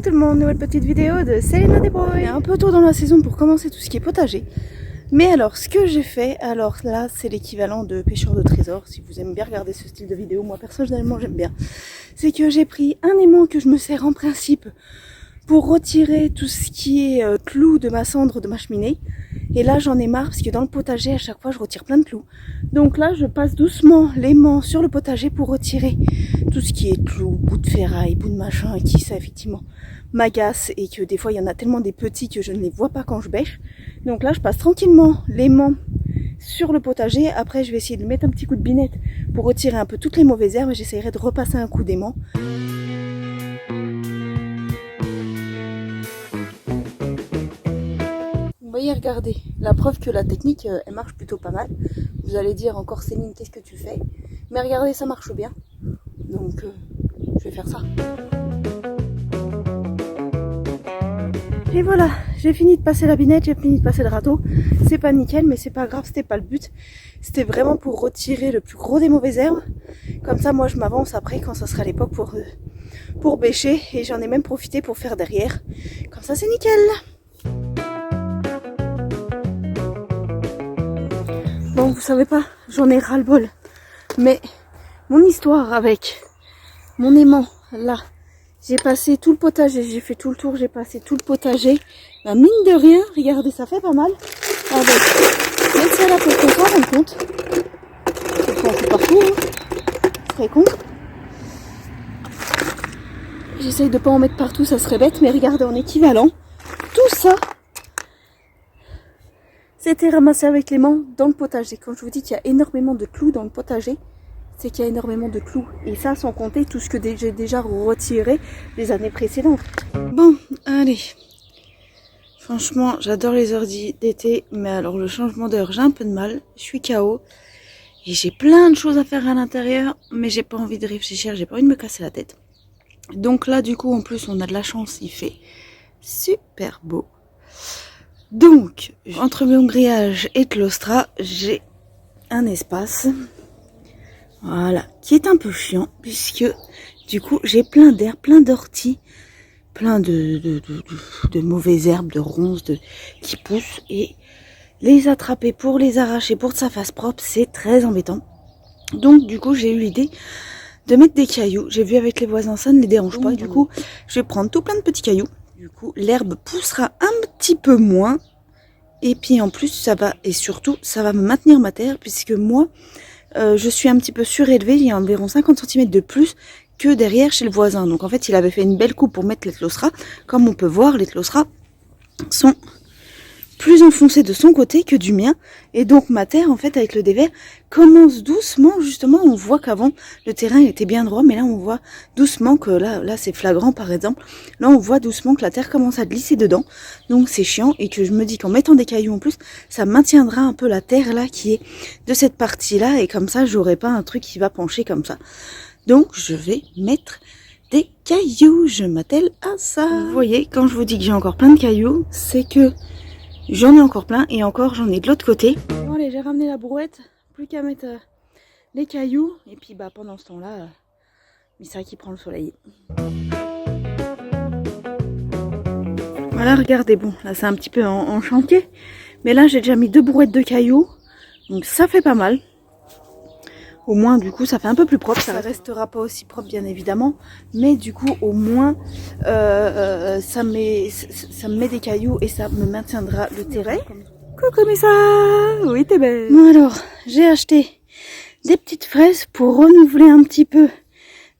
Tout le monde, nouvelle petette vidéo de Selena des Boys. Il est un peu tôt dans la saison pour commencer tout ce qui est potager. Mais alors, ce que j'ai fait, alors là, c'est l'équivalent de pêcheur de trésors. Si vous aimez bien regarder ce style de vidéo, moi personnellement j'aime bien. C'est que j'ai pris un aimant que je me sers en principe pour retirer tout ce qui est clous de ma cendre de ma cheminée. Et là, j'en ai marre parce que dans le potager, à chaque fois, je retire plein de clous. Donc là, je passe doucement l'aimant sur le potager pour retirer tout ce qui est clous, bouts de ferraille, bouts de machin, et qui ça effectivement m'agace et que des fois, il y en a tellement des petits que je ne les vois pas quand je bêche. Donc là, je passe tranquillement l'aimant sur le potager. Après, je vais essayer de mettre un petit coup de binette pour retirer un peu toutes les mauvaises herbes. J'essaierai de repasser un coup d'aimant. Vous voyez, regardez, la preuve que la technique, elle marche plutôt pas mal. Vous allez dire encore Céline, qu'est-ce que tu fais? Mais regardez, ça marche bien. Donc, je vais faire ça. Et voilà, j'ai fini de passer la binette, j'ai fini de passer le râteau. C'est pas nickel, mais c'est pas grave, c'était pas le but. C'était vraiment pour retirer le plus gros des mauvaises herbes. Comme ça, moi, je m'avance après quand ça sera l'époque pour bêcher. Et j'en ai même profité pour faire derrière. Comme ça, c'est nickel. Bon, vous savez pas, j'en ai ras-le-bol. Mais mon histoire avec mon aimant, là, j'ai passé tout le potager, j'ai fait tout le tour, j'ai passé tout le potager. Ben, mine de rien, regardez, ça fait pas mal. Avec même si elle a fait qu'on s'en rend compte. Ça fait partout, hein. Très con. J'essaye de pas en mettre partout, ça serait bête, mais regardez, en équivalent, tout ça, c'était ramassé avec l'aimant dans le potager. Quand je vous dis qu'il y a énormément de clous dans le potager, c'est qu'il y a énormément de clous. Et ça, sans compter tout ce que j'ai déjà retiré les années précédentes. Bon, allez. Franchement, j'adore les heures d'été, mais alors le changement d'heure, j'ai un peu de mal. Je suis KO. Et j'ai plein de choses à faire à l'intérieur, mais j'ai pas envie de réfléchir, j'ai pas envie de me casser la tête. Donc là, du coup, en plus, on a de la chance, il fait super beau. Donc, entre mon grillage et Claustra, j'ai un espace, voilà, qui est un peu chiant, puisque du coup, j'ai plein d'herbes, plein d'orties, plein de mauvaises herbes, de ronces, qui poussent, et les attraper pour les arracher, pour que ça fasse propre, c'est très embêtant. Donc, du coup, j'ai eu l'idée de mettre des cailloux. J'ai vu avec les voisins, ça ne les dérange pas, du coup, je vais prendre tout plein de petits cailloux. Du coup, l'herbe poussera un petit peu moins. Et puis en plus, ça va, et surtout, ça va me maintenir ma terre, puisque moi, je suis un petit peu surélevée. Il y a environ 50 cm de plus que derrière chez le voisin. Donc en fait, il avait fait une belle coupe pour mettre les Tlosra. Comme on peut voir, les Tlosra sont plus enfoncés de son côté que du mien. Et donc ma terre, en fait, avec le dévers, commence doucement, justement. On voit qu'avant, le terrain était bien droit, mais là, on voit doucement que, là c'est flagrant, par exemple. Là, on voit doucement que la terre commence à glisser dedans. Donc c'est chiant, et que je me dis qu'en mettant des cailloux en plus, ça maintiendra un peu la terre, là, qui est de cette partie-là. Et comme ça, j'aurai pas un truc qui va pencher comme ça. Donc, je vais mettre des cailloux. Je m'attelle à ça. Vous voyez, quand je vous dis que j'ai encore plein de cailloux, c'est que j'en ai encore plein, et encore j'en ai de l'autre côté. Bon allez, j'ai ramené la brouette, plus qu'à mettre les cailloux, et puis bah pendant ce temps-là, Missa qui prend le soleil. Voilà, regardez, bon, là c'est un petit peu en chantier, mais là j'ai déjà mis 2 brouettes de cailloux, donc ça fait pas mal. Au moins, du coup, ça fait un peu plus propre. Ça restera pas aussi propre, bien évidemment. Mais du coup, au moins, ça me met des cailloux et ça me maintiendra le terrain. Coucou Missa! Oui, t'es belle! Bon alors, j'ai acheté des petites fraises pour renouveler un petit peu.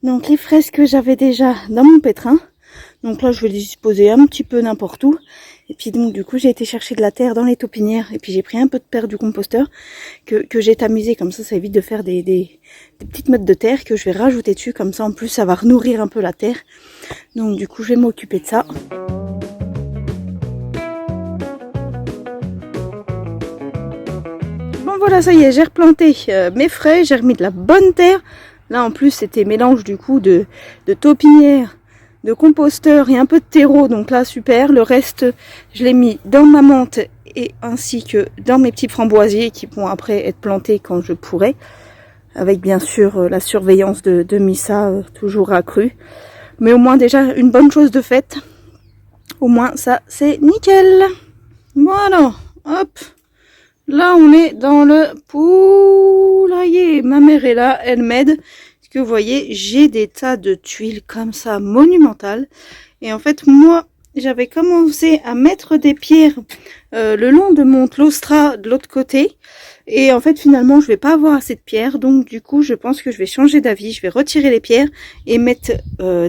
Donc, les fraises que j'avais déjà dans mon pétrin. Donc là, je vais les disposer un petit peu n'importe où. Et puis donc, du coup, j'ai été chercher de la terre dans les taupinières. Et puis, j'ai pris un peu de terre du composteur que j'ai tamisé. Comme ça évite de faire des petites mottes de terre que je vais rajouter dessus. Comme ça, en plus, ça va renourrir un peu la terre. Donc, du coup, je vais m'occuper de ça. Bon, voilà, ça y est, j'ai replanté mes fraises. J'ai remis de la bonne terre. Là, en plus, c'était mélange, du coup, de taupinières, de composteur et un peu de terreau, donc là super. Le reste je l'ai mis dans ma menthe et ainsi que dans mes petits framboisiers qui vont après être plantés quand je pourrai, avec bien sûr la surveillance de Missa toujours accrue, mais au moins déjà une bonne chose de faite. Au moins ça c'est nickel. Voilà, hop. Là on est dans le poulailler. Ma mère est là, elle m'aide. Parce que vous voyez, j'ai des tas de tuiles comme ça monumentales. Et en fait moi j'avais commencé à mettre des pierres le long de mon claustrat de l'autre côté. Et en fait finalement je vais pas avoir assez de pierres. Donc du coup je pense que je vais changer d'avis. Je vais retirer les pierres et mettre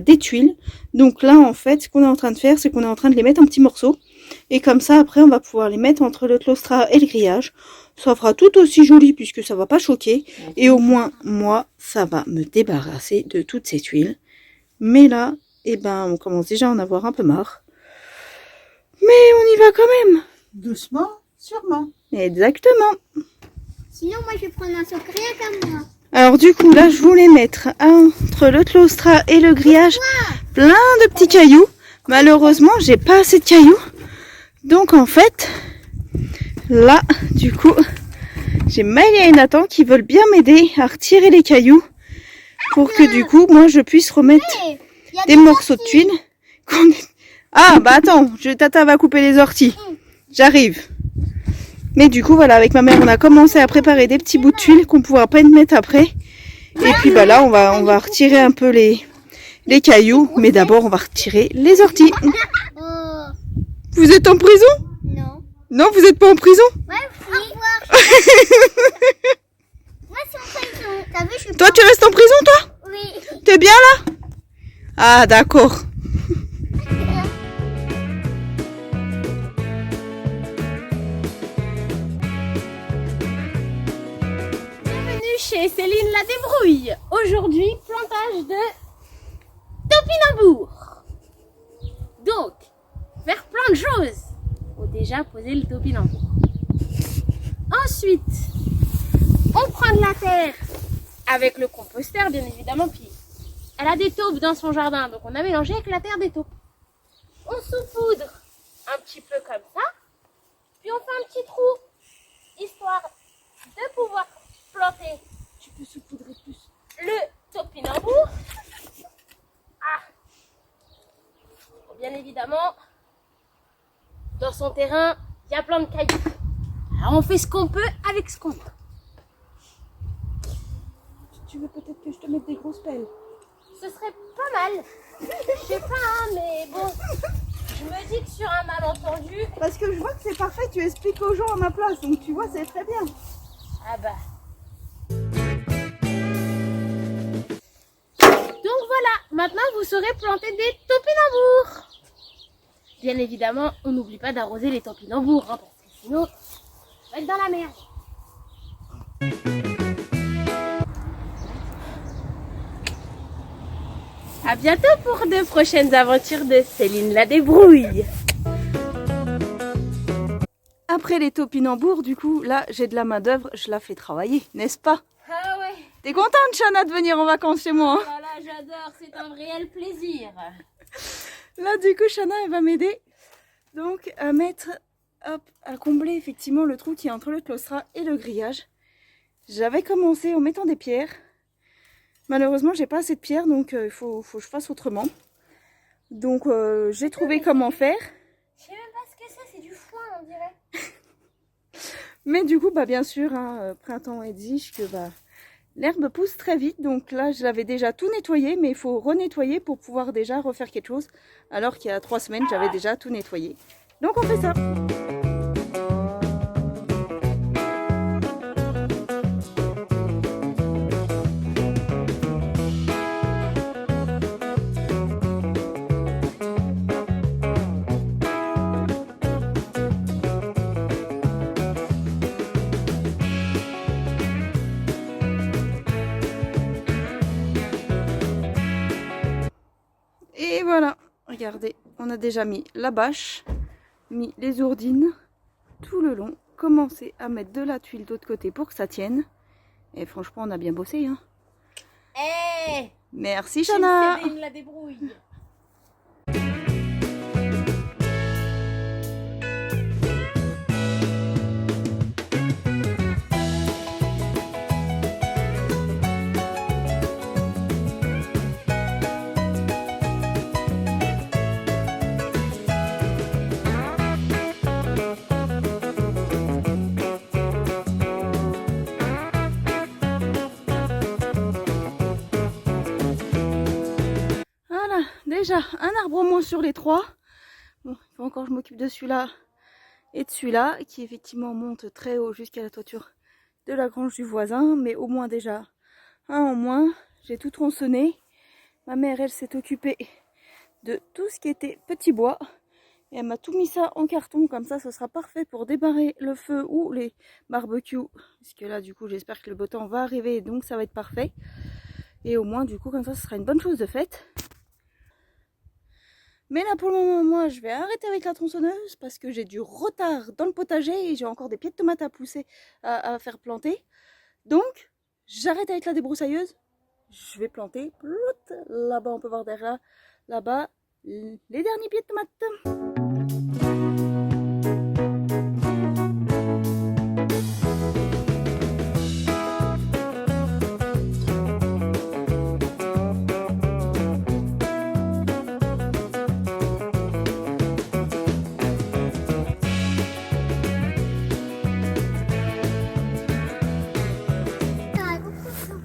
des tuiles. Donc là en fait ce qu'on est en train de faire, c'est qu'on est en train de les mettre en petits morceaux. Et comme ça après on va pouvoir les mettre entre le claustrat et le grillage. Ça fera tout aussi joli puisque ça va pas choquer. Et au moins moi ça va me débarrasser de toutes ces tuiles. Mais là, eh ben on commence déjà à en avoir un peu marre. Mais on y va quand même. Doucement, sûrement. Exactement. Sinon, moi, je vais prendre un soc rien qu'à moi. Alors du coup, là, je voulais mettre entre le claustrat et le grillage plein de petits cailloux. Malheureusement, j'ai pas assez de cailloux. Donc en fait, là, du coup, j'ai Maëlia et Nathan qui veulent bien m'aider à retirer les cailloux pour que du coup, moi, je puisse remettre des morceaux de tuiles. Ah, bah attends, Tata va couper les orties. J'arrive. Mais du coup, voilà, avec ma mère, on a commencé à préparer des petits bouts de tuiles qu'on pourra pas mettre après. Et puis, bah là, on va retirer un peu les cailloux. Mais d'abord, on va retirer les orties. Oh, Vous êtes en prison? non. Non, vous êtes pas en prison? Ouais, au revoir. Moi, c'est en prison. T'as vu, je suis Toi, tu restes en prison, toi? Oui. T'es bien là? Ah, d'accord. Bienvenue chez Céline la débrouille. Aujourd'hui, plantage de topinambour. Donc, faire plein de choses. Faut déjà poser le topinambour. Ensuite, on prend de la terre avec le composteur, bien évidemment. Puis, elle a des taupes dans son jardin, donc on a mélangé avec la terre des taupes. On saupoudre un petit peu comme ça. Puis on fait un petit trou, histoire de pouvoir planter. Tu peux saupoudrer plus. Le topinambour. Ah. Bien évidemment, dans son terrain, il y a plein de cailloux. Alors on fait ce qu'on peut avec ce qu'on a. Tu veux peut-être que je te mette des grosses pelles? Ce serait pas mal. Je sais pas, hein, mais bon. Je me dis que sur un malentendu. Parce que je vois que c'est parfait, tu expliques aux gens à ma place. Donc tu vois, c'est très bien. Ah bah. Donc voilà, maintenant vous saurez planter des topinambours. Bien évidemment, on n'oublie pas d'arroser les topinambours, hein, parce que sinon, on va être dans la merde. À bientôt pour de prochaines aventures de Céline la débrouille. Après les topinambours, du coup, là, j'ai de la main d'œuvre, je la fais travailler, n'est-ce pas? Ah ouais, T'es contente, Chana, de venir en vacances chez moi, hein? voilà, j'adore, c'est un réel plaisir. Là, du coup, Chana, elle va m'aider donc à mettre, hop, à combler effectivement le trou qui est entre le claustrat et le grillage. J'avais commencé en mettant des pierres. Malheureusement, j'ai pas assez de pierres, donc il faut que je fasse autrement. Donc, j'ai trouvé comment faire. Je sais même pas ce que c'est du foin, on dirait. Mais du coup, bah, bien sûr, hein, printemps exige que bah, l'herbe pousse très vite. Donc là, je l'avais déjà tout nettoyé, mais il faut renettoyer pour pouvoir déjà refaire quelque chose. Alors qu'il y a 3 semaines, j'avais déjà tout nettoyé. Donc on fait ça. Et voilà, regardez, on a déjà mis la bâche, mis les ourdines tout le long, commencé à mettre de la tuile de l'autre côté pour que ça tienne. Et franchement, on a bien bossé, hein. Eh, Merci, Chana. Céline la débrouille. déjà un arbre au moins sur les 3. Bon, il faut encore que je m'occupe de celui-là et de celui-là, qui effectivement monte très haut jusqu'à la toiture de la grange du voisin. Mais au moins déjà un en moins. J'ai tout tronçonné. Ma mère, elle s'est occupée de tout ce qui était petit bois. Et elle m'a tout mis ça en carton, comme ça ce sera parfait pour démarrer le feu ou les barbecues. Parce que là du coup j'espère que le beau temps va arriver, donc ça va être parfait. Et au moins du coup comme ça ce sera une bonne chose de faite. Mais là pour le moment moi je vais arrêter avec la tronçonneuse parce que j'ai du retard dans le potager et j'ai encore des pieds de tomates à pousser, à faire planter. Donc j'arrête avec la débroussailleuse. Je vais planter là-bas, on peut voir derrière là-bas les derniers pieds de tomates.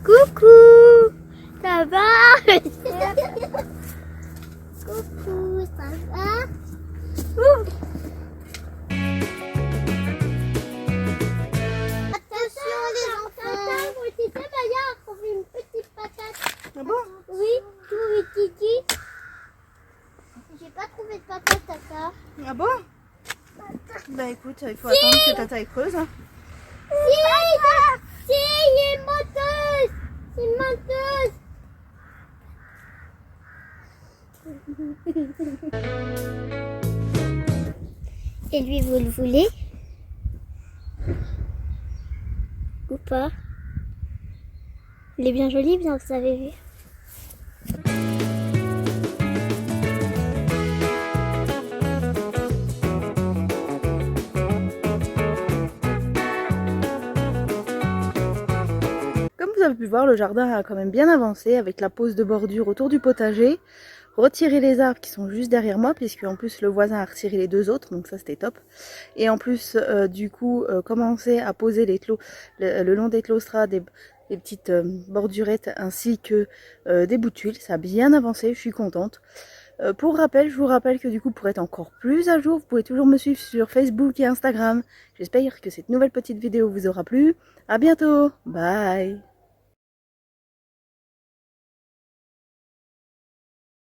Coucou, ça va? Coucou, ça va? Attention les enfants. Tu sais, Maya a trouvé une petite patate. Ah bon? Oui, tout petit. J'ai pas trouvé de patate à ça. Ah bon? Bah écoute, il faut attendre que ta taille creuse. Hein. Si, il y a une menteuse. C'est une menteuse. Et lui, vous le voulez? Ou pas? Il est bien joli, bien vous avez vu. Comme vous avez pu voir, le jardin a quand même bien avancé avec la pose de bordure autour du potager. Retirer les arbres qui sont juste derrière moi, puisque en plus le voisin a retiré les 2 autres, donc ça c'était top. Et en plus du coup commencer à poser les clos, le long des claustras, des petites bordurettes ainsi que des bouts de tuiles. Ça a bien avancé, je suis contente. Pour rappel, je vous rappelle que du coup pour être encore plus à jour, vous pouvez toujours me suivre sur Facebook et Instagram. J'espère que cette nouvelle petite vidéo vous aura plu. À bientôt, bye.